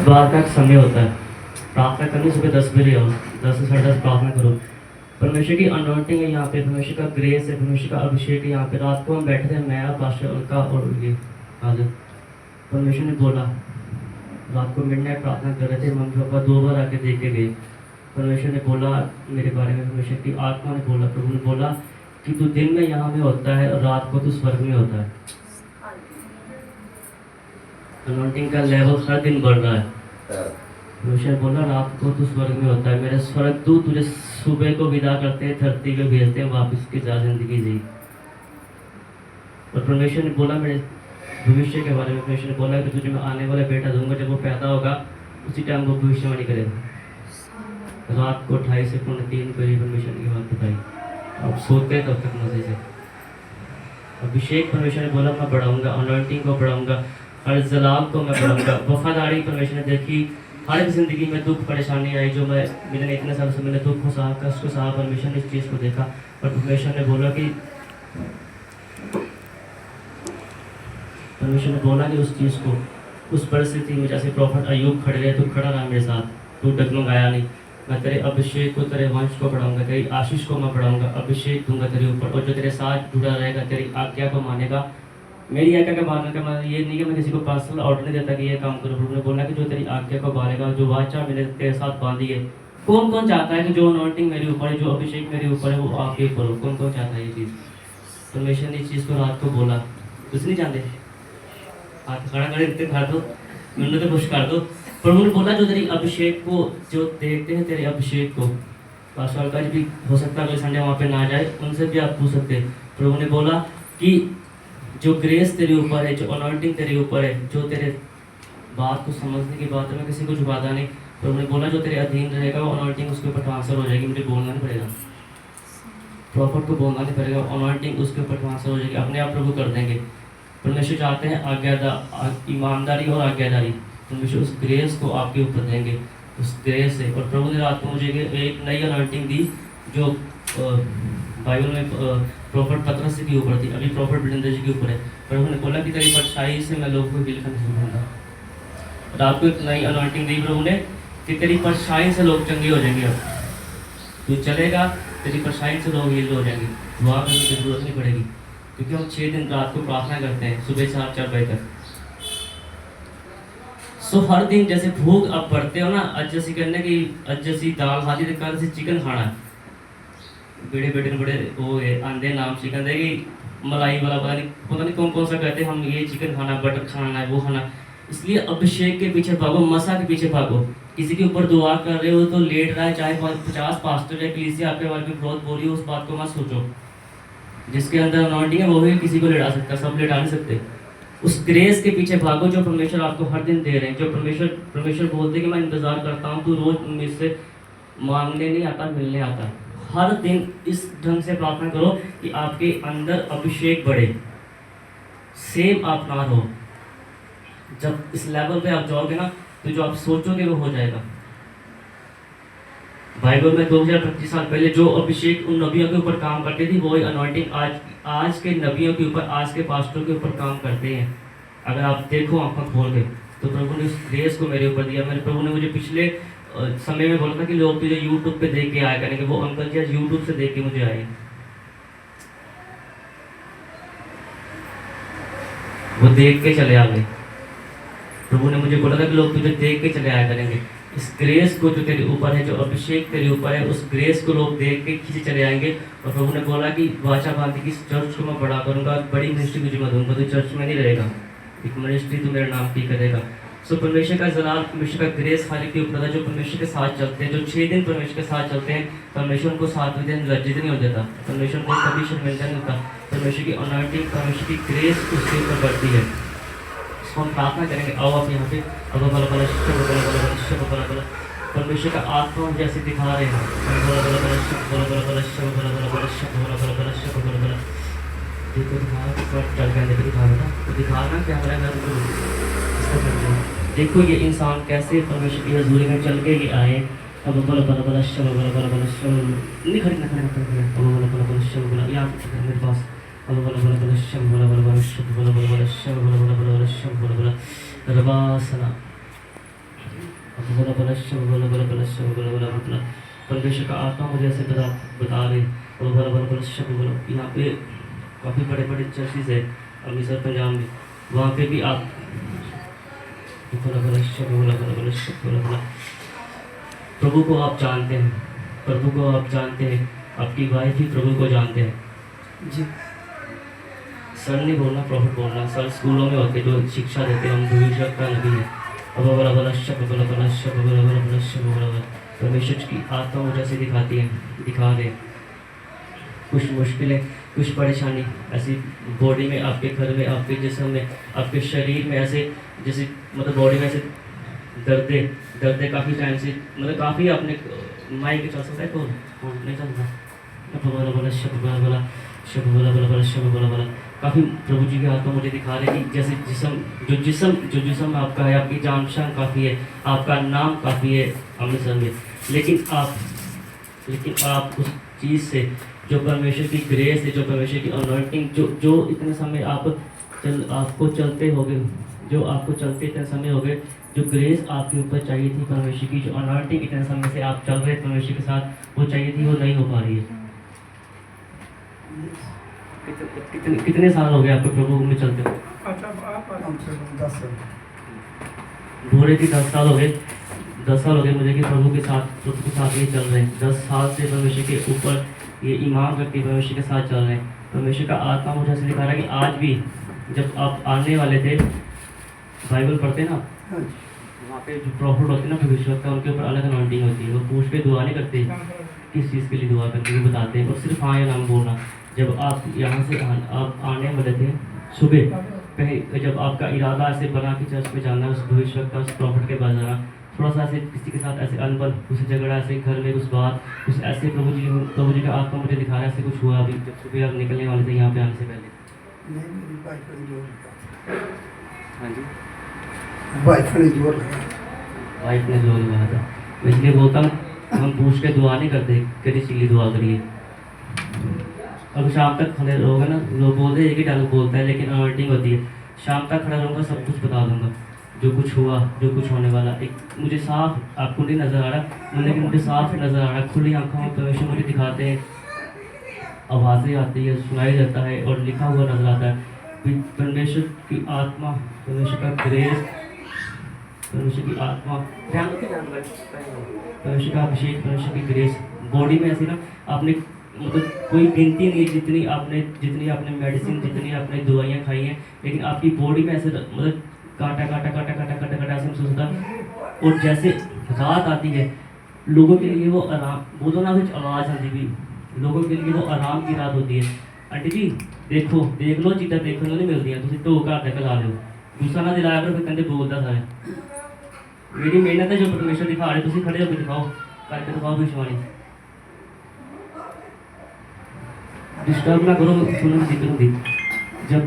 बार का एक समय होता है प्रार्थना करनी। सुबह 10 बजे आओ, 10 से 10:30 प्रार्थना करो। परमेश्वर की अनॉइंटिंग है यहाँ पे, परमेश्वर का ग्रेस है, परमेश्वर का अभिषेक है यहाँ पे। रात को हम बैठे थे, मैं पास्टर उनका और ये आज परमेश्वर ने बोला, रात को मिडनाइट प्रार्थना कर रहे थे, मम्मी पापा 2 बार आके देख के गए। परमेश्वर ने बोला मेरे बारे में, परमेश्वर की आत्मा ने बोला, प्रभु ने बोला कि तू दिन में यहाँ में होता है और रात को तू स्वर्ग में होता है। अनॉइंटिंग का लेवल हर दिन बढ़ रहा है। परमेश्वर बोला रात को तू स्वर्ग में होता है, मेरे स्वर्गदूत तुझे सुबह को विदा करते हैं, धरती पे भेजते हैं वापस की जा जिंदगी जी। और परमेश्वर ने बोला मेरे भविष्य के बारे में, परमेश्वर ने बोला कि तुझे मैं आने वाला बेटा दूंगा, जब वो पैदा होगा उसी टाइम वो भविष्यवाणी करेगा। रात को 2:30 से 3 बजे परमेश्वर की बात बताई। अब सोते हैं तब तक मजे से। अभिषेक परमेश्वर ने बोला मैं बढ़ाऊंगा, अनॉइंटिंग को बढ़ाऊंगा, हर जलाल को मैं बढ़ाऊंगा। वफादारी परमेश्वर ने देखी, हर एक जिंदगी में दुख परेशानी आई जो मैंने इतने साल से मैंने दुख को सहा, कष्ट को सहा, परमेश्वर ने इस चीज़ को देखा। और परमेश्वर ने बोला कि उस चीज़ को, उस परिस्थिति में जैसे प्रॉफिट अय्यूब खड़े रहे, तू खड़ा रहा मेरे साथ, तू डगमगाया नहीं। मैं तेरे अभिषेक को, तेरे वंश को बढ़ाऊंगा, तेरी आशीष को मैं बढ़ाऊंगा, अभिषेक दूंगा तेरे ऊपर। और जो तेरे साथ जुड़ा रहेगा, तेरी आज्ञा को मानेगा, मेरी आज्ञा का मानने का मतलब ये नहीं कि मैं किसी को पर्सनल ऑर्डर नहीं देता कि ये काम करो। प्रभु ने बोला कि जो तेरी आज्ञा को मानेगा, जो वाचा मैंने तेरे साथ बांधी है। कौन कौन चाहता है कि जो अनॉइंटिंग मेरे ऊपर है, जो अभिषेक मेरे ऊपर है, वो आपके ऊपर हो? कौन कौन चाहता है ये चीज़? परमेश्वर ने इस चीज़ को रात को बोला। कुछ नहीं चाहते? हाथ खड़ा कर इतने खा दो, मैंने तो खुश कर दो। प्रभु ने बोला जो तेरी अभिषेक को, जो देखते हैं तेरे अभिषेक को, पास्टर का भी हो सकता है अगले संडे वहाँ पे ना जाए, उनसे भी आप पूछ सकते हैं। प्रभु ने बोला कि जो ग्रेस तेरे ऊपर है, जो अनॉइंटिंग तेरे ऊपर है, जो तेरे बात को समझने की बात है, मैं किसी को झुकाता नहीं। प्रभु ने बोला जो तेरे अधीन रहेगा वो अनॉइंटिंग उसके ऊपर ट्रांसफर हो जाएगी, मुझे बोलना नहीं पड़ेगा, प्रॉफिट को बोलना नहीं पड़ेगा, अनॉइंटिंग उसके ऊपर ट्रांसफर हो जाएगी, अपने आप प्रभु कर देंगे। परमेश्वर चाहते हैं ईमानदारी और आज्ञादारी, परमेश्वर उस ग्रेस को आपके ऊपर देंगे, उस ग्रेस से। और प्रभु ने रात को मुझे एक नई अनॉइंटिंग दी जो बाइबल में प्रॉफिट पतरस के ऊपर थी, अभी प्रॉफिट बिलिंदर जी के ऊपर है। प्रभु ने बोला कि तेरी परछाई से मैं लोगों को हील करने दूंगा। रात को एक नई अनॉइंटिंग दी प्रभु ने कि तेरी परछाई से लोग चंगे हो जाएंगे। अब तू चलेगा, तेरी परछाई से लोग हील हो जाएंगे, दुआ करने की जरूरत नहीं पड़ेगी, क्योंकि हम 6 दिन रात को प्रार्थना करते हैं, सुबह 4 बजे तक। सो हर दिन जैसे भूख आप बढ़ते हो ना, अज जैसी करने की, अज जैसी दाल खाती तो कल से चिकन खाना है। बेटे बेटे ने बड़े वो आंधे नाम चिकन देगी, मलाई वाला पता नहीं कौन कौन सा कहते हैं, हम ये चिकन खाना, बटर खाना है, वो खाना। इसलिए अभिषेक के पीछे भागो, मसा के पीछे भागो। किसी के ऊपर दुआ कर रहे हो तो लेट रहा है, चाहे 50 पास्टर या कलीसिया आपके बारे में बहुत बोली हो, उस बात को मत सोचो। जिसके अंदर अनॉइंटिंग है वो ही किसी को लेटा सकता है, सब लेटा नहीं सकते। उस ग्रेस के पीछे भागो जो परमेश्वर आपको हर दिन दे रहे हैं। जो परमेश्वर बोलते हैं कि मैं इंतजार करता हूँ, तू रोज मुझसे मांगने नहीं आता, मिलने आता। हर दिन इस ढंग से प्रार्थना करो कि आपके अंदर अभिषेक बढ़े, सेम आप ना हो। जब इस लेवल पे आप जाओगे ना, तो जो आप सोचोगे वो हो जाएगा। बाइबल में 2025 साल पहले जो अभिषेक उन नबियों के ऊपर काम करते थी, वही अनॉइंटिंग आज के नबियों के ऊपर, आज के पास्टरों के ऊपर काम करते हैं। अगर आप देखो आंखों खोल के, तो प्रभु ने उस ग्रेस को मेरे ऊपर दिया। मेरे प्रभु ने मुझे पिछले समय में बोला था कि लोग तुझे यूट्यूब पे देख के आया करेंगे। वो अंकल जी आज यूट्यूब से देख के मुझे आए, वो देख के चले आ गए। प्रभु ने मुझे बोला था कि लोग तुझे देख के चले आया करेंगे। इस ग्रेस को जो तेरे ऊपर है, जो अभिषेक तेरे ऊपर है, उस ग्रेस को लोग देख के खींचे चले आएंगे। और प्रभु ने बोला कि वाचा बांधी की चर्च को मैं बड़ा करूंगा, बड़ी मिनिस्ट्री तुझे मैं दूंगा, तो चर्च में नहीं रहेगा, एक मिनिस्ट्री तू मेरे नाम की करेगा। सो परमेश्वर का जलाल, परमेश्वर का ग्रेस खाली के ऊपर था। जो परमेश्वर के साथ चलते हैं, जो 6 दिन परमेश्वर के साथ चलते हैं, परमेश्वर उनको 7वें दिन लज्जित नहीं हो जाता, परमेश्वर को कभी शर्मिंदा नहीं होता। परमेश्वर की अनॉइंटिंग, परमेश्वर की ग्रेस उसके ऊपर बढ़ती है। इसको हम प्रार्थना करेंगे। आओ आप यहाँ पे, अब परमेश्वर का आत्मा जैसे दिखा रहे हैं, दिखाना क्या देखो ये इंसान कैसे परमेश्वर की हजूरी में चल के ही आए। अब बोला बला बला शब बला बला बला शब नहीं खड़ी ना बला बला बला शब बला याद मेरे पास। अब बला बला बला शब बला बला बला शब बला बला बला शब बला बला बला शब बला बला रबासना बोला बोला शब बोला बोला बोला शब बोला बोला बोला। परमेश्वर का आत्मा मुझे ऐसे बता रहे और बोला बोला बोला शब बोला। यहाँ पे काफ़ी बड़े बड़े चर्चेज है अमृतसर पंजाब में, वहाँ पे भी आप बोला बोला शब बोला बोला बोला शब बोला बोला। प्रभु को आप जानते हैं, प्रभु को आप जानते हैं, आपकी वाइफ भी प्रभु को जानते हैं जी। सर नहीं बोलना, प्रॉफिट बोलना। सर स्कूलों में होते जो शिक्षा देते हैं, हम भविष्य का नबी है। अब बोला बोला शब बोला बोला शब बोला बोला बोला शब बोला बोला। परमेश्वर की आत्मा मुझे ऐसे दिखाती है, दिखा दे कुछ मुश्किलें, कुछ परेशानी ऐसी बॉडी में, आपके घर में, आपके जिस्म में, आपके शरीर में ऐसे जैसे मतलब बॉडी में ऐसे दर्द काफ़ी टाइम से, मतलब काफ़ी आपने माइक चल सकता है तो नहीं चलता। बोला बोला शब बोला बोला शब बोला बोला बोला शब बोला बोला। काफ़ी प्रभु जी के आत्मा मुझे दिखा रहे कि जैसे जो जिस्म आपका है, आपकी जान पहचान काफ़ी है, आपका नाम काफ़ी है अमृतसर में, लेकिन आप उस चीज़ से जो परमेश्वर की ग्रेस है, जो परमेश्वर की अनॉइंटिंग, जो इतने समय आपको चलते होगे, जो आपको चलते इतने समय हो गए, जो ग्रेस आपके ऊपर चाहिए थी परमेश्वर की, जो अनॉइंटिंग इतने समय से आप चल रहे परमेश्वर के साथ, वो चाहिए थी, वो नहीं हो पा रही है। कितने साल हो गए आपको प्रभु में चलते हुए? घोड़े के 10 साल हो गए। 10 साल हो गए मुझे कि प्रभु के साथ ये चल रहे हैं। 10 साल से परमेश्वर के ऊपर ये ईमान करके परमेश्वर के साथ चल रहे हैं। परमेश्वर का आत्मा मुझे ऐसे दिखा रहा है कि आज भी जब आप आने वाले थे, बाइबल पढ़ते ना, वहाँ पे जो प्रॉफिट होते हैं ना भविष्य का, उनके ऊपर अलग अनॉइंटिंग होती है। वो पूछ के दुआ नहीं करते किस चीज़ के लिए दुआ करते, वो बताते हैं और सिर्फ हाँ या नाम बोलना। जब आप यहाँ से आप आने वाले थे सुबह, कहीं जब आपका इरादा ऐसे बना कि चर्च में जाना, उस भविष्य का, उस प्रॉफिट के पास जाना, थोड़ा सा ऐसे किसी के साथ ऐसे अनबन, कुछ झगड़ा, ऐसे घर में कुछ बात, कुछ ऐसे प्रभु जी का आत्मा मुझे दिखा रहा है ऐसे कुछ हुआ अभी जब सुबह आप निकलने वाले थे यहाँ पे आने से पहले। हाँ जी, वाइफ ने जोर लगाया था। मैं इसलिए बोलता हूँ हम पूछ के दुआ नहीं करते, करी चिल्ली दुआ करिए। अब शाम तक खड़े रहोगे ना, लोग बोलते हैं एक ही डायलॉग बोलता है लेकिन अनॉइंटिंग होती है। शाम तक खड़ा रहूँगा, सब कुछ बता दूंगा, जो कुछ हुआ, जो कुछ होने वाला। एक मुझे साफ, आपको नहीं नज़र आ रहा लेकिन मुझे साफ नज़र आ रहा, खुली आंखों में परमेश्वर मुझे दिखाते हैं, आवाज़ें आती है, सुनाई देता है और लिखा हुआ नजर आता है। परमेश्वर की आत्मा, परमेश्वर का ग्रेस, परमेश्वर की आत्मा, परमेश्वर का अभिषेक, परमेश्वर की ग्रेस बॉडी में ऐसी ना, आपने मतलब कोई गिनती नहीं है जितनी आपने मेडिसिन, जितनी आपने दवाइयाँ खाई हैं, लेकिन आपकी बॉडी में ऐसे मतलब काटा ऐसे महसूस होता है। और जैसे रात आती है, लोगों के लिए वो आराम, वो तो ना कुछ आवाज़ आती भी, लोगों के लिए वो आराम की रात होती है। आंटी जी देख लो चीज़ा देखने नहीं मिलती हैं, तुम तो घर तक ला लो, गुस्सा ना दिलाया करो, फिर कहते बोलता सारे। मेरी मेहनत है जो परमेश्वर दिखा रहे, तुम खड़े होकर दिखाओ, करके दिखाओ विश्वानी, डिस्टर्ब ना करो, सुनने की दिक्कत होती। जब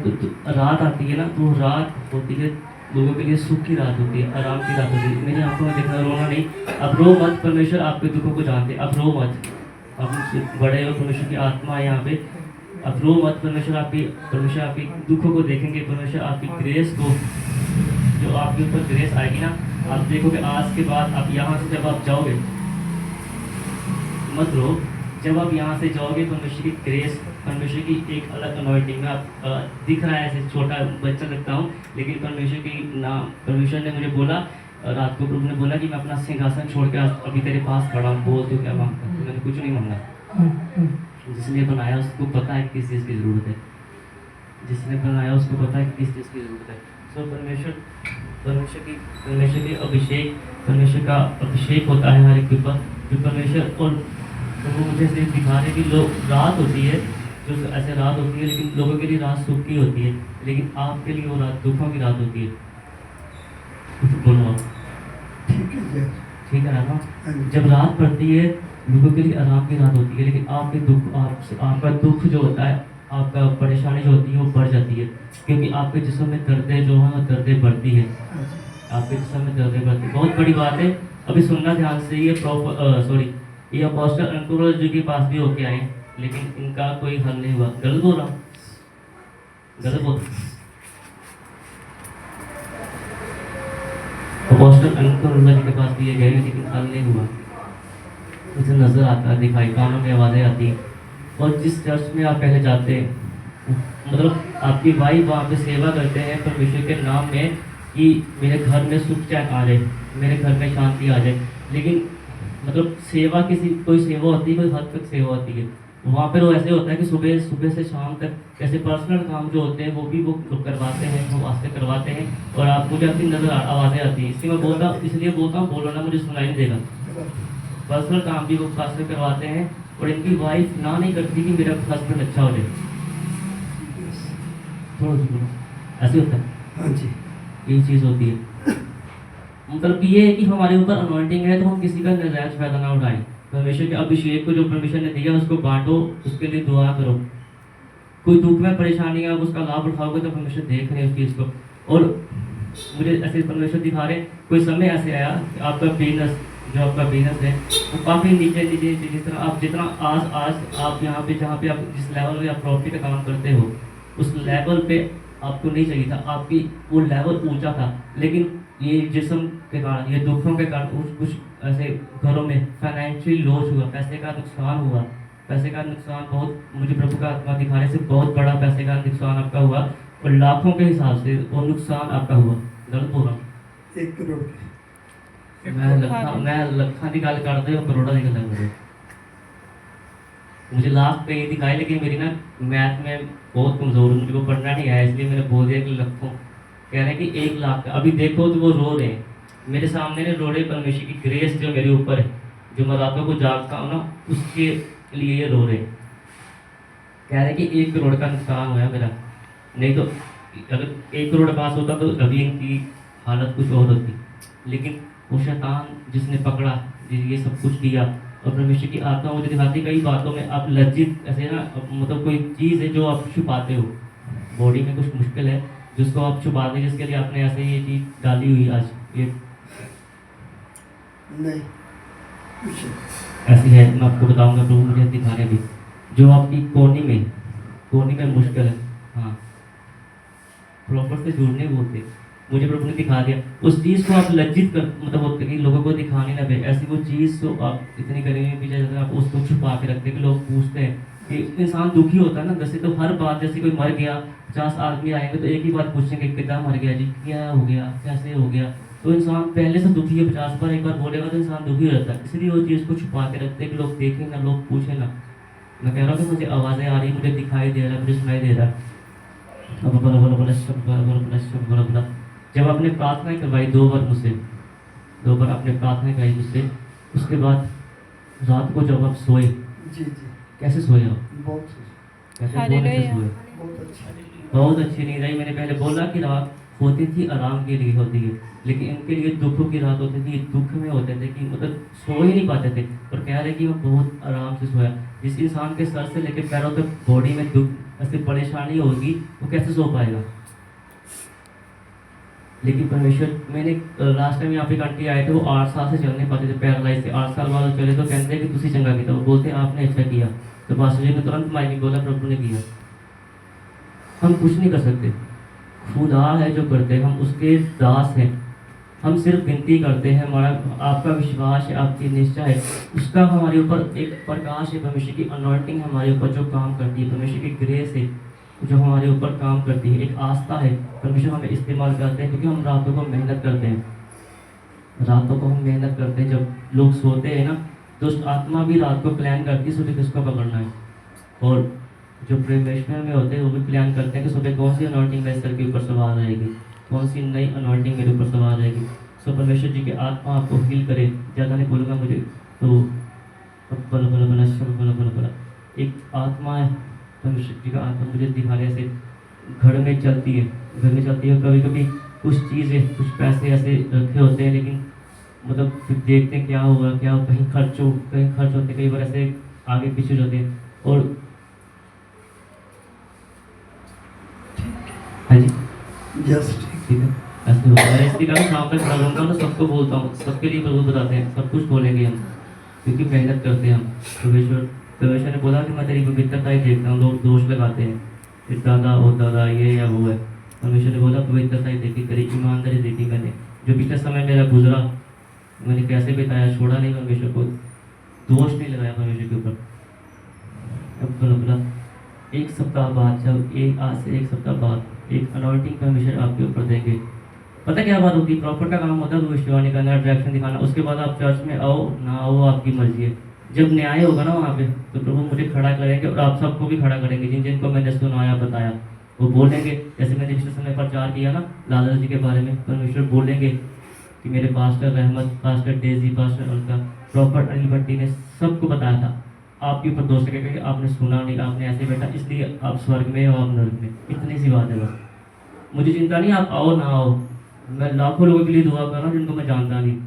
रात आती है ना, तो रात होती है लोगों के लिए सुख की रात होती है, आराम की रात होती है। मेरी आंखों में देखना, रोना नहीं, अब रो मत, परमेश्वर आपके दुखों को जानते, अब रो मत, अब बड़े हो, परमेश्वर की आत्मा है यहाँ पे, अब रो मत, परमेश्वर आपकी दुखों को देखेंगे, परमेश्वर आपकी ग्रेस को, जो आपके ऊपर ग्रेस आएगी ना, आप देखोगे आज के बाद आप यहाँ से जब आप जाओगे, मत रो, जब आप यहाँ से जाओगे परमेश्वर की ग्रेस, परमेश्वर की एक अलग अनॉइंटिंग में आप दिख रहा है, ऐसे छोटा बच्चा लगता हूँ, लेकिन परमेश्वर ने मुझे बोला, रात को प्रभु ने बोला कि मैं अपना सिंहासन छोड़ के अभी तेरे पास खड़ा हूँ, बोल तो क्या मांगता है। मैंने कुछ नहीं मांगा, जिसने बनाया उसको पता है किस चीज़ की ज़रूरत है, जिसने बनाया उसको पता है किस चीज़ की ज़रूरत है। सो परमेश्वर की अभिषेक, परमेश्वर का अभिषेक होता है हर एक के ऊपर, जो परमेश्वर, और प्रभु मुझे ऐसे दिखा रहे कि लोग रात होती है, जो ऐसे रात होती है, लेकिन लोगों के लिए रात सुख की होती है, लेकिन आपके लिए वो रात दुखों की रात होती है। बोलो ठीक है ना? जब रात पड़ती है लोगों के लिए आराम की रात होती है, लेकिन आपके दुख, आपका दुख जो होता है, आपका परेशानी जो होती है वो बढ़ जाती है, क्योंकि आपके जिस्म में दर्दें जो हैं, दर्दें बढ़ती है, आपके जिस्म में दर्दें बढ़ती है। बहुत बड़ी बात है, अभी सुनना ध्यान से। ये अपोस्टल अंकुर जी के पास भी होके आए, लेकिन इनका कोई हल नहीं हुआ। गलत बोल रहा हूँ? गलत बोल, पोस्टर अंकुर जी के पास लिए गए लेकिन हल नहीं हुआ। मुझे नज़र आता दिखाई, कानों में आवाज़ें आती हैं। और जिस चर्च में आप पहले जाते हैं, मतलब आपकी वाइफ वहाँ पे सेवा करते हैं परमेश्वर के नाम में कि मेरे घर में सुख चैन आ जाए, मेरे घर में शांति आ जाए, लेकिन मतलब सेवा किसी कोई सेवा होती है, कोई हद तक सेवा होती है। वहाँ पर वो ऐसे होता है कि सुबह सुबह से शाम तक ऐसे पर्सनल काम जो होते हैं वो भी वो करवाते हैं, वो वास्ते करवाते हैं। और आप मुझे अपनी नज़र आवाज़ें आती हैं, इसलिए बोलता हूँ बोलो ना, मुझे सुनाई नहीं देगा। पर्सनल काम भी वो खास में करवाते हैं और इनकी वाइफ ना नहीं करती कि मेरा हस्बैंड अच्छा हो जाए। थोड़ा सा बोलो, ऐसे होता है, हाँ जी, यही चीज़ होती है। मतलब ये है कि हमारे ऊपर अनॉइंटिंग है तो हम किसी का नजायज फायदा ना उठाएं। परमेश्वर के अभिषेक को जो परमेश्वर ने दिया उसको बांटो, उसके लिए दुआ करो। कोई दुख में परेशानी है, आप उसका लाभ उठाओगे तो परमेश्वर देख रहे हैं उस चीज़ को। और मुझे ऐसे परमेश्वर दिखा रहे, कोई समय ऐसे आया कि आपका बिजनेस, जो आपका बिजनेस है वो काफ़ी नीचे नीचे जिस तरह आप जितना आज आप यहाँ पे जहाँ पे आप जिस लेवल में आप प्रॉपर्टी का काम करते हो उस लेवल पे आपको नहीं चाहिए था, आपकी वो लेवल ऊंचा था। लेकिन ये जिस्म के कारण, ये दुखों के कारण कुछ ऐसे घरों में फाइनेंशियल लॉस हुआ, पैसे का नुकसान हुआ। पैसे का नुकसान बहुत, मुझे प्रभु का आत्मा दिखाने से बहुत बड़ा पैसे का नुकसान आपका हुआ और लाखों के हिसाब से वो नुकसान आपका हुआ। गलत बोल रहा हूँ? 1 करोड़ मैं लखा की गल करते हो, करोड़ा की गल करो। मुझे लास्ट पे ये दिखाई, लेकिन मेरी ना मैथ में बहुत कमज़ोर हूँ, मुझे को पढ़ना नहीं आया, इसलिए मैंने बोल दिया कि लखों, कह रहे हैं कि 1 लाख का। अभी देखो तो वो रो रहे हैं मेरे सामने ने, रो रहे परमेश्वर की ग्रेस जो मेरे ऊपर है, जो मैं रातों को जागता हूँ ना, उसके लिए ये रो रहे हैं। कह रहे हैं कि 1 करोड़ का नुकसान हुआ है मेरा, नहीं तो अगर 1 करोड़ पास होता तो अभी इनकी हालत कुछ और होती। लेकिन वो शैतान जिसने पकड़ा, ये सब कुछ किया, और परमेश्वर की आत्मा मुझे दिखाती कई बातों में आप लज्जित ऐसे ना, मतलब कोई चीज़ है जो आप छुपाते हो, बॉडी में कुछ मुश्किल है जिसको आप छुपाते हैं, जिसके लिए आपने ऐसे ये चीज़ डाली हुई आज ये नहीं कुछ ऐसी है। मैं आपको बताऊंगा, प्रभु मुझे दिखा रहे भी जो आपकी कोनी में मुश्किल है। हाँ, प्रॉपर से जुड़ने बोलते, मुझे प्रभु ने दिखा दिया उस चीज़ को। आप लज्जित कर, मतलब होते कि लोगों को दिखाने ना दे, ऐसी वो चीज़ तो आप इतनी करेंगे पीछे, जैसे आप उसको छुपा के रखते हैं कि लोग पूछते हैं कि इंसान दुखी होता है ना, जैसे तो हर बात, जैसे कोई मर गया 50 आदमी आएंगे तो एक ही बात पूछेंगे, कितना मर गया जी, क्या हो गया, कैसे हो गया। तो इंसान पहले से दुखी है, 50 बार एक बार बोलेगा तो इंसान दुखी रहता है, इसलिए वो चीज़ को छुपा के रखते हैं कि लोग देखें ना, लोग पूछे ना। मैं कह रहा हूँ कि मुझे आवाज़ें आ रही, मुझे दिखाई दे रहा है, मुझे सुनाई दे रहा है। अब बोला जब आपने प्रार्थना करवाई 2 बार मुझसे, 2 बार आपने प्रार्थना कराई मुझसे, उसके बाद रात को जब आप सोए, जी कैसे सोए आप? बहुत कैसे सोए? बहुत अच्छा। बहुत अच्छी नींद आई। मैंने पहले बोला कि रात होती थी आराम के लिए होती है, लेकिन इनके लिए दुखों की रात होती थी, दुख में होते थे कि मतलब सो ही नहीं पाते थे। और कह रहे कि मैं बहुत आराम से सोया। जिस इंसान के सर से लेकर पैरों तक बॉडी में दुख ऐसी परेशानी होगी वो कैसे सो पाएगा। लेकिन परमेश्वर, मैंने लास्ट टाइम यहाँ पे एक आंटी आए थे, वो 8 साल से चल नहीं पाते थे, पैरालाइज थे। 8 साल बाद चले तो कहते हैं कि तुसी चंगा किया, वो बोलते आपने अच्छा किया। तो पास्टर जी ने तुरंत माइक बोला प्रभु ने किया। हम कुछ नहीं कर सकते, खुदा है जो करते हैं, हम उसके दास हैं। हम सिर्फ विनती करते हैं, हमारा आपका विश्वास है, आपकी निश्चय है, उसका हमारे ऊपर एक प्रकाश है। परमेश्वर की अनॉइंटिंग हमारे ऊपर जो काम करती है, परमेश्वर की ग्रेस है जो हमारे ऊपर काम करती है, एक आस्था है। परमेश्वर हमें इस्तेमाल करते हैं क्योंकि हम रातों को मेहनत करते हैं, रातों को हम मेहनत करते हैं। जब लोग सोते हैं ना, दुष्ट आत्मा भी रात को प्लान करती है सुबह किसको पकड़ना है। और जो परमेश्वर में होते हैं वो भी प्लान करते हैं कि सुबह कौन सी अनॉइंटिंग मेरे सर के ऊपर सवार रहेगी, कौन सी नई अनॉइंटिंग मेरे ऊपर सवार रहेगी। सो परमेश्वर जी की आत्मा आपको हील करे। ज़्यादा नहीं बोलूँगा मुझे तो बला एक आत्मा है, परमेश्वर जी का आत्मा मुझे दिखाने से घर में चलती है, कभी कभी कुछ चीज़ें, कुछ पैसे ऐसे रखे होते हैं, लेकिन मतलब फिर देखते हैं क्या होगा, कहीं खर्च होते, कई बार ऐसे आगे पीछे होते हैं। और हाँ जी, जस्ट ठीक है, ऐसे होता है। इसलिए मैं शाम तक खड़ा रहूँगा ना, सबको बोलता हूँ, सबके लिए प्रभु बताते हैं, सब कुछ बोलेंगे हम, क्योंकि मेहनत करते हैं हम। परमेश्वर ने बोला कि मैं तेरी पवित्रता ही देखता हूँ। लोग दोष लगाते हैं कि दादा ये या वो है। परमेश्वर ने बोला पवित्रता ही देखी, तेरी ईमानदारी देखी मैंने। जो पिछले समय मेरा गुजरा, मैंने कैसे बिताया, छोड़ा नहीं परमेश्वर को, दोष नहीं लगाया परमेश्वर के ऊपर। अब बोला एक सप्ताह बाद, जब आज से एक सप्ताह बाद एक अनॉइंटिंग परमेश्वर आपके ऊपर देंगे। पता क्या बात होती है, प्रॉफिट का काम होता है भविष्यवाणी करना, डायरेक्शन दिखाना, उसके बाद आप चर्च में आओ ना आओ आपकी मर्जी है। जब न्याय होगा ना वहाँ पे, तो प्रभु मुझे खड़ा करेंगे और आप सबको भी खड़ा करेंगे, जिन जिनको मैंने सुनाया बताया वो बोलेंगे। जैसे मैंने पिछले समय प्रचार किया ना लाला जी के बारे में, परमेश्वर बोलेंगे कि मेरे pastor Rahmat, pastor Daisy, pastor Alka, prophet Anil Bhatti ने सबको बताया था, आपके ऊपर दोष लगेगा कि आपने सुना नहीं, आपने ऐसे बैठा, इसलिए आप स्वर्ग में हो, आप नरक में। इतनी सी बात है बस। मुझे चिंता नहीं आप आओ ना आओ, मैं लाखों लोगों के लिए दुआ कर रहा हूँ जिनको मैं जानता नहीं,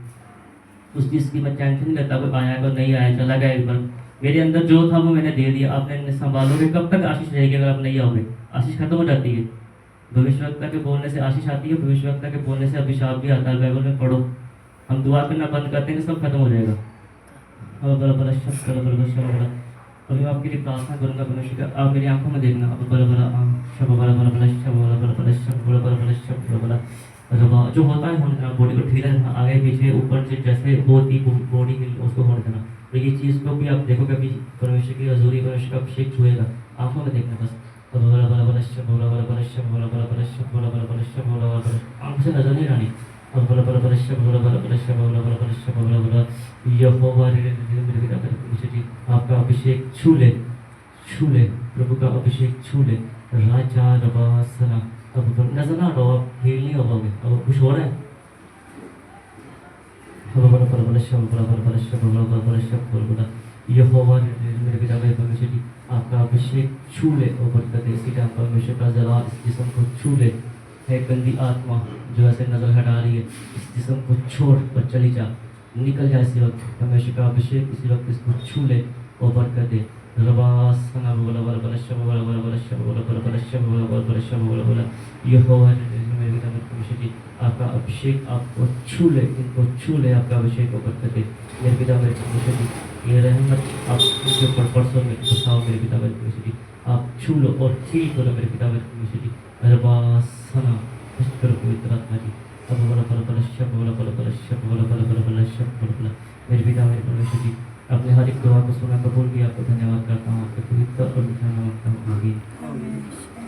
उस चीज़ की मैं टेंशन नहीं लेता, कोई आया कोई नहीं आया, चला गया एक बार। मेरे अंदर जो था वो मैंने दे दिया, आपने संभालोगे। कब तक आशीष रहेगी अगर आप नहीं आओगे? आशीष खत्म हो जाती है। भविष्यवक्ता के बोलने से आशीष आती है, भविष्यवक्ता के बोलने से अभिशाप भी आता है। बाइबल में पढ़ो, हम दुआ करना बंद करते हैं सब खत्म हो जाएगा। अभी मैं आपके लिए प्रार्थना करूंगा परमेश्वर का, आप मेरी आंखों में देखना। अब जो होता है होने देना, बॉडी को ढीला रखना, आगे पीछे ऊपर से जैसे होती बॉडी हिल उसको होने देना। तो ये चीज़ को भी आप देखो कभी परमेश्वर की हजूरी, परमेश्वर का अभिषेक छुएगा, आंखों में देखना बस। आंखों से नजर नहीं आनी। आपका अभिषेक छू ले, छू ले, प्रभु का अभिषेक छू ले। राजा रबासना, अब नजर ना रहो, आप हील नहीं हो पाओगे। अब कुछ हो रहा है, यहोवा मेरे पिता मेरे परमेश्वर जी, आपका अभिषेक छू ले और बरकत दे। इसी टाइम परमेश्वर का जला इस जिस्म को छू ले। है गंदी आत्मा जो ऐसे नजर हटा रही है, इस जिस्म को छोड़ और चली जा, निकल जाए इसी वक्त। परमेश्वर का अभिषेक इसी वक्त इसको छू ले और बरकत दे। रबासना बोला बोला बोला शब बोला बोला बोला शब बोला बोला बोला शब बोला बोला बोला शब बोला बोला। यहोवा मेरे पिता मेरे परमेश्वर जी, आपका अभिषेक आपको छू ले, इनको छू ले, आपका अभिषेक को बरकत दे। मेरे पिता मेरे परमेश्वर जी, ये रहमत आप उनके ऊपर परसों में बसाओ मेरे पिता मेरे परमेश्वर जी, आप छू लो और ठीक करो मेरे पिता मेरे परमेश्वर जी। रबासना करो पवित्र आत्मा जी। अब बोला बोला बोला शब बोला बोला बोला शब बोला बोला बोला बोला शब बोला बोला। मेरे पिता मेरे परमेश्वर जी, अपने हर एक दुआ को सुना कबूल किया, आपको धन्यवाद करता हूँ, आपके पवित्र और मीठा नाम का आमीन।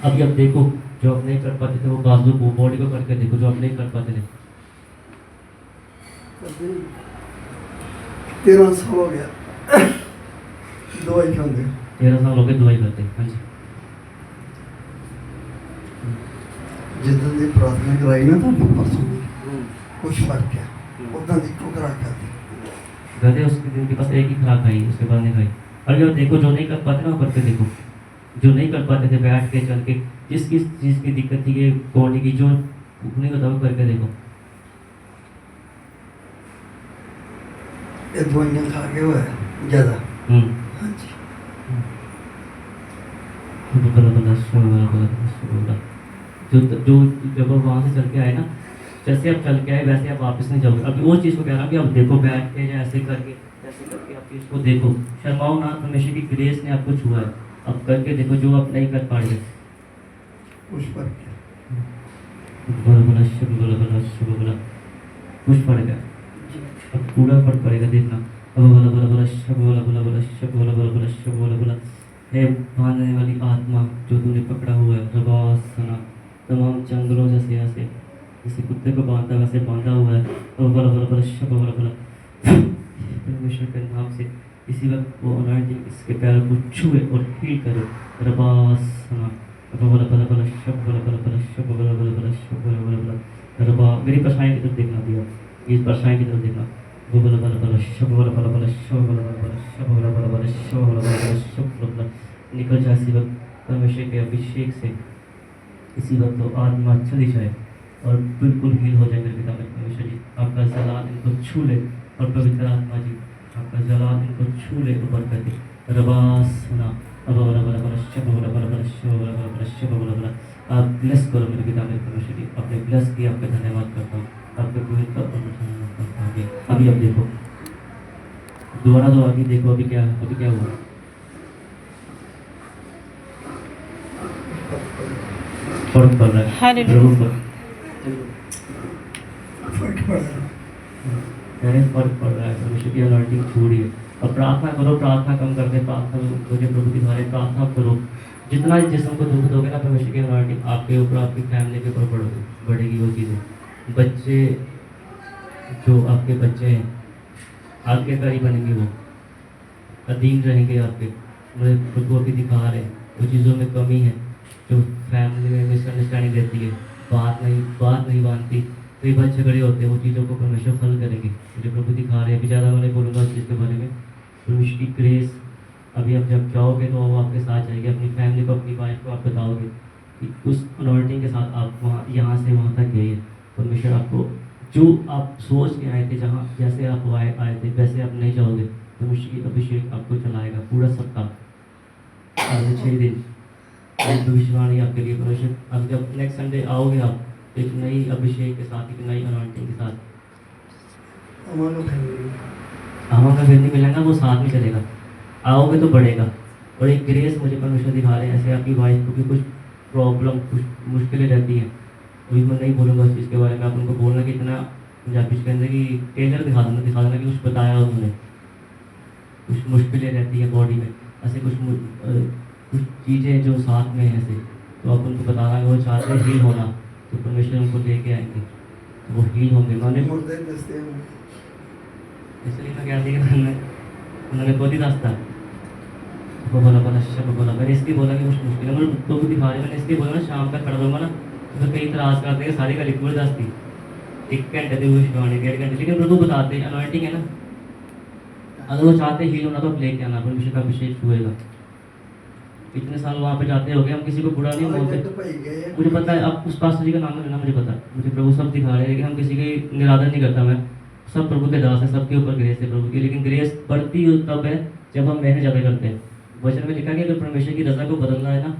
अभी अब देखो, जो आप नहीं कर पाते थे वो बाजू को, बॉडी को करके देखो, जो आप नहीं कर पाते थे। 13 साल हो गया दवाई खाते। 13 साल हो गए दवाई करते। हाँ जी, जितने दिन प्रार्थना कराई ना तो परसों कुछ फर्क है, उतना दिन को करा खाती गधे उसके दिन के पास एक ही खुराक खाई, उसके बाद नहीं खाई। और जब देखो जो नहीं कर पाते ना वो करके देखो, जो नहीं कर पाते थे बैठ के चल के, जिस किस चीज़ की दिक्कत थी कि बॉडी की, जो नहीं होता वो करके देखो। ये दवाइयाँ खा के हुआ है ज़्यादा। हाँ जी, जो जब आप वहाँ से चल के आए ना, जैसे आप चल के आए वैसे आप वापस नहीं जाओगे। अभी वो चीज़ को कह रहा हूँ कि आप देखो बैठ के या ऐसे करके आप चीज़ को देखो, शर्माओ ना, परमेश्वर की ग्रेस ने आपको छुआ है। अब करके देखो जो आप नहीं कर पा रहे। कुछ फर्क है, कुछ फर्क है, अब पूरा फर्क पड़ेगा, देखना। अब बोला बोला बोला शब बोला बोला बोला शब बोला बोला बोला शब बोला बोला। हे बांधने वाली आत्मा जो तूने पकड़ा हुआ है, रबासना, तमाम जंगलों जैसे ऐसे जैसे कुत्ते को बांधता वैसे बांधा हुआ है। और बोला बोला बोला शब बोला बोला परमेश्वर के नाम से इसी वक्त वो अनॉइंटिंग इसके पैरों को छुए और हील करे। रबासना, बोला बोला बोला शब बोला बोला बोला शब बोला बोला बोला शब बोला बोला बोला। रबा, मेरी परछाई की तरफ देखना दिया, इस परछाई की तरफ देखना। वो बोला बोला बोला शब बोला बोला बोला शब बोला बोला बोला शब बोला बोला बोला शब बोला बोला बोला शब बोला बोला। निकल जाए इसी वक्त परमेश्वर के अभिषेक से, इसी वक्त तो आत्मा चली जाए और बिल्कुल हील हो जाए। मेरे पिता मेरे परमेश्वर जी, आपका जलाल इनको छू ले और पवित्र आत्मा जी आपका जलाल इनको छू ले ऊपर करके। रबासना, अब बोला बोला बोला शब बोला बोला बोला शब बोला बोला बोला शब बोला बोला। आप ब्लेस करो मेरे पिता मेरे परमेश्वर जी, आपने ब्लेस किया, आपका धन्यवाद करता हूँ, आपके पवित्र और मीठा नाम का आमीन। अभी अब देखो, दोबारा दो, अभी देखो अभी क्या हुआ। फर्क पड़ रहा है, जरूर फर्क पड़ रहा है। मैंने फर्क पड़ रहा है, परमेश्वर की अनॉइंटिंग छोड़िए। अब प्रार्थना करो, प्रार्थना कम कर दे, प्रार्थना मुझे प्रभु के द्वारा प्रार्थना करो। जितना जिस्म को दुख दोगे ना, परमेश्वर की अनॉइंटिंग आपके ऊपर, आपकी फैमिली के ऊपर बढ़ेगी वो चीज़ें। बच्चे जो आपके बच्चे हैं आज्ञाकारी बनेंगे, वो अधीन रहेंगे आपके। मुझे प्रभु अभी दिखा रहे हैं वो चीज़ों में कमी है जो फैमिली में मिसअंडरस्टैंडिंग रहती है, बात नहीं मानती, कई बार झगड़े होते हैं, वो चीज़ों को परमेश्वर हल करेंगे। मुझे प्रभु दिखा रहे हैं। अभी ज़्यादा मैं नहीं बोलूँगा उस चीज़ के बारे में। परमेश्वर की ग्रेस अभी आप जब जाओगे तो वो आपके साथ जाएगी। अपनी फैमिली को, अपनी वाइफ को आप बताओगे कि उस अनॉइंटिंग के साथ आप वहाँ यहाँ से वहाँ तक गए। परमेश्वर आपको जो आप सोच के आए थे, जहाँ जैसे आप आए थे वैसे आप नहीं जाओगे। परमेश्वर की अभिषेक आपको चलाएगा पूरा सप्ताह, आगे 6 दिन एक भविष्यवाणी आपके लिए। परमेश्वर अब जब नेक्स्ट संडे आओगे आप एक नई अभिषेक के साथ, एक नई अनॉइंटिंग के साथ। हमारा फैमिली हमारा फिर नहीं मिलेगा, वो साथ में चलेगा। आओगे तो बढ़ेगा। और एक ग्रेस मुझे परमेश्वर दिखा रहे हैं, ऐसे आपकी वाइफ को भी कुछ प्रॉब्लम, कुछ मुश्किलें रहती हैं। अभी मैं नहीं बोलूँगा उस चीज़ के बारे में। आप उनको बोलना कि इतना पंजाबी के अंदर कि टेलर दिखा देना कि कुछ बताया उन्होंने, कुछ मुश्किलें रहती है बॉडी में, ऐसे कुछ चीज़ें जो साथ में हैं ऐसे, तो आप उनको बताना कि वो चाहते हैं हील होना, तो परमेश्वर उनको लेके आएंगे, तो वो हील होंगे। मैंने मुर्दे दस्ते हैं। इसलिए मैं क्या दिया उन्होंने खुद ही रास्ता वो बोला अच्छा बोला। मैंने इसलिए बोला कि कुछ मुश्किल है, मुझे तो भी दिखा रहे। मैंने इसलिए बोला ना शाम तक खड़ा रहूँगा ना, तो कई त्रास करते हैं सारी का लिक्विड दस्ती 1 घंटे दी हुई शिवानी 1.5 घंटे, लेकिन प्रभु बताते हैं अनॉइंटिंग है ना, अगर वो चाहते हील होना तो आप लेके आना, परमेश्वर का अभिषेक छुएगा। इतने साल वहाँ पे जाते हो गए, हम किसी को बुरा नहीं बोलते। मुझे पता है, आप उस पास्टर जी का नाम लेना, मुझे पता है, मुझे प्रभु सब दिखा रहे हैं, लेकिन हम किसी की निरादर नहीं करता। मैं सब प्रभु के दास है, सबके ऊपर ग्रेस है प्रभु की, लेकिन ग्रेस बढ़ती तब है जब हम मेहनत ज़्यादा करते हैं। वचन में लिखा कि अगर परमेश्वर की रजा को बदलना है ना,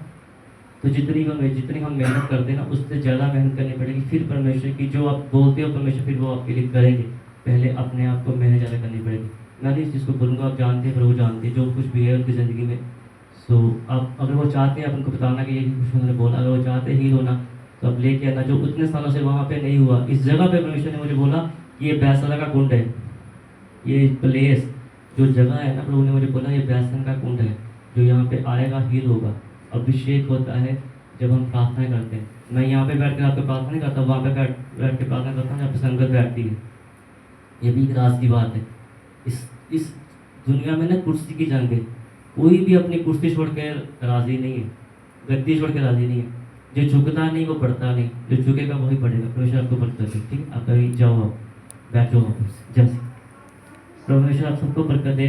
तो जितनी हम मेहनत करते हैं ना, उससे ज़्यादा मेहनत करनी पड़ेगी। फिर परमेश्वर की जो आप बोलते हो परमेश्वर फिर वो आपके लिए करेंगे। पहले अपने आप को मेहनत ज़्यादा करनी पड़ेगी। मैं नहीं इस चीज़ को बोलूँगा, आप जानते हैं, प्रभु जानते हैं जो कुछ भी है उनकी ज़िंदगी में। सो आप अगर वो चाहते हैं, आप उनको बताना कि ये कुछ उन्होंने बोला, अगर वो चाहते हैं हील होना तो अब लेके आना। जो उतने सालों से वहाँ पे नहीं हुआ, इस जगह पे परमेश्वर ने मुझे बोला ये बैसला का कुंड है, ये प्लेस जो जगह है ना, प्रभु ने मुझे बोला ये बैसन का कुंड है, जो यहाँ पे आएगा हील होगा। अभिषेक होता है जब हम प्रार्थना करते हैं। मैं यहाँ पे बैठ कर आपको प्रार्थना नहीं करता, वहाँ पे बैठ के प्रार्थना करता हूँ जहाँ पे संगत बैठती है। ये भी एक राज की बात है। इस दुनिया में ना कुर्सी की जंग है। कोई भी अपनी कुर्सी छोड़ के राज़ी नहीं है, गद्दी छोड़ के राज़ी नहीं है। जो झुकता नहीं वो बढ़ता नहीं, जो झुकेगा वही बढ़ेगा। परमेश्वर आपको बरकत दे। ठीक है, आप कभी जाओ, आप बैठो, जब परमेश्वर आप सबको बरकत दे।